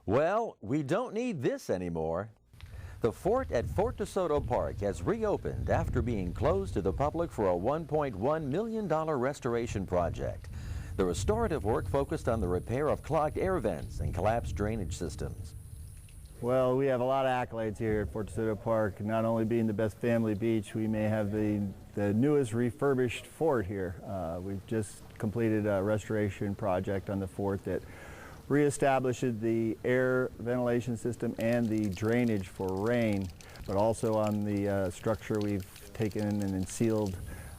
Well, we don't need this anymore. The fort at Fort DeSoto Park has reopened after being closed to the public for a $1.1 million restoration project. The restorative work focused on the repair of clogged air vents and collapsed drainage systems. Well, we have a lot of accolades here at Fort DeSoto Park. Not only being the best family beach, we may have the newest refurbished fort here. We've just completed a restoration project on the fort that reestablishes the air ventilation system and the drainage for rain, but also on the structure we've taken and then sealed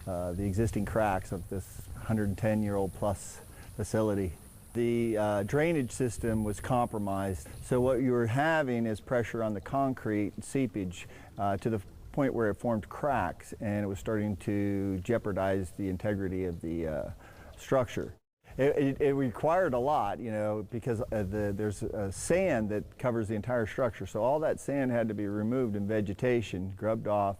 the existing cracks of this 110-year-old plus facility. The drainage system was compromised, so what you were having is pressure on the concrete seepage to the point where it formed cracks, and it was starting to jeopardize the integrity of the structure. It required a lot, you know, because there's sand that covers the entire structure, so all that sand had to be removed in vegetation, grubbed off.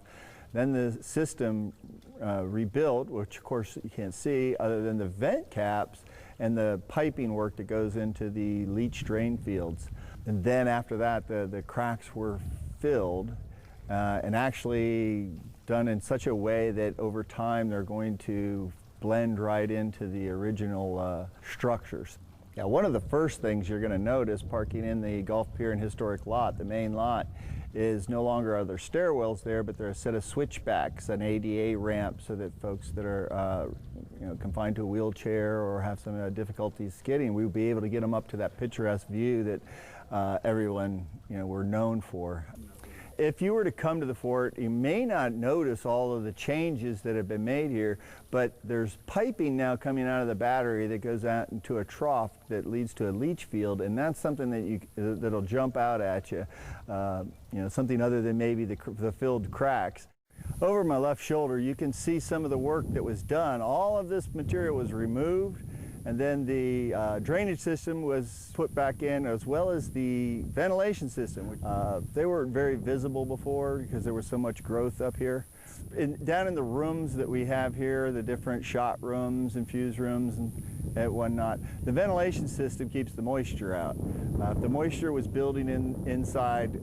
Then the system rebuilt, which of course you can't see other than the vent caps and the piping work that goes into the leach drain fields. And then after that, the cracks were filled and actually done in such a way that over time they're going to blend right into the original structures. Now, one of the first things you're going to notice parking in the Golf Pier and Historic lot, the main lot, is no longer are there stairwells there, but there are a set of switchbacks, an ADA ramp, so that folks that are confined to a wheelchair or have some difficulties skidding, we'll be able to get them up to that picturesque view that everyone we're known for. If you were to come to the fort, you may not notice all of the changes that have been made here, but there's piping now coming out of the battery that goes out into a trough that leads to a leach field, and that's something that that'll jump out at you, something other than maybe the filled cracks. Over my left shoulder, you can see some of the work that was done. All of this material was removed, and then the drainage system was put back in, as well as the ventilation system. They weren't very visible before because there was so much growth up here. Down in the rooms that we have here, the different shot rooms, infused rooms, and whatnot, the ventilation system keeps the moisture out. If the moisture was building inside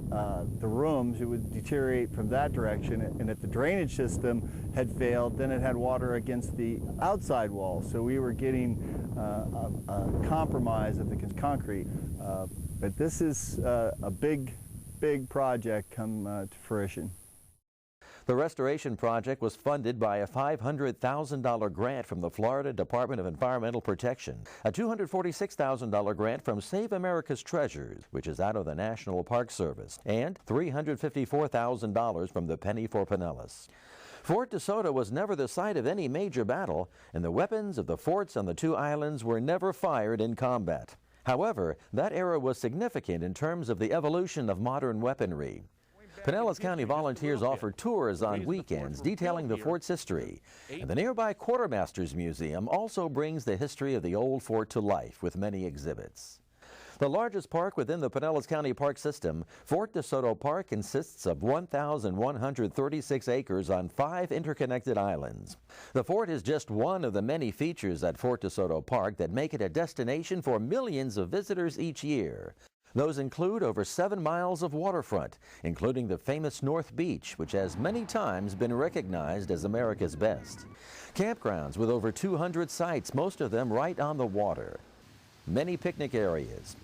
the rooms, it would deteriorate from that direction, and if the drainage system had failed, then it had water against the outside walls, so we were getting a compromise of the concrete. But this is a big project come to fruition. The restoration project was funded by a $500,000 grant from the Florida Department of Environmental Protection, a $246,000 grant from Save America's Treasures, which is out of the National Park Service, and $354,000 from the Penny for Pinellas. Fort DeSoto was never the site of any major battle, and the weapons of the forts on the two islands were never fired in combat. However, that era was significant in terms of the evolution of modern weaponry. Pinellas County volunteers offer tours on weekends detailing the fort's history, and the nearby Quartermaster's Museum also brings the history of the old fort to life with many exhibits. The largest park within the Pinellas County Park System, Fort DeSoto Park consists of 1,136 acres on 5 interconnected islands. The fort is just one of the many features at Fort DeSoto Park that make it a destination for millions of visitors each year. Those include over 7 miles of waterfront, including the famous North Beach, which has many times been recognized as America's best. Campgrounds with over 200 sites, most of them right on the water. Many picnic areas.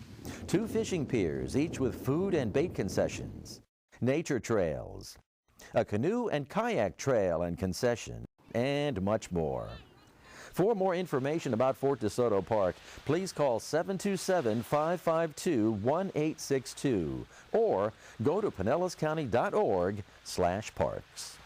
2 fishing piers, each with food and bait concessions. Nature trails. A canoe and kayak trail and concession, and much more. For more information about Fort DeSoto Park, please call 727-552-1862 or go to pinellascounty.org/parks.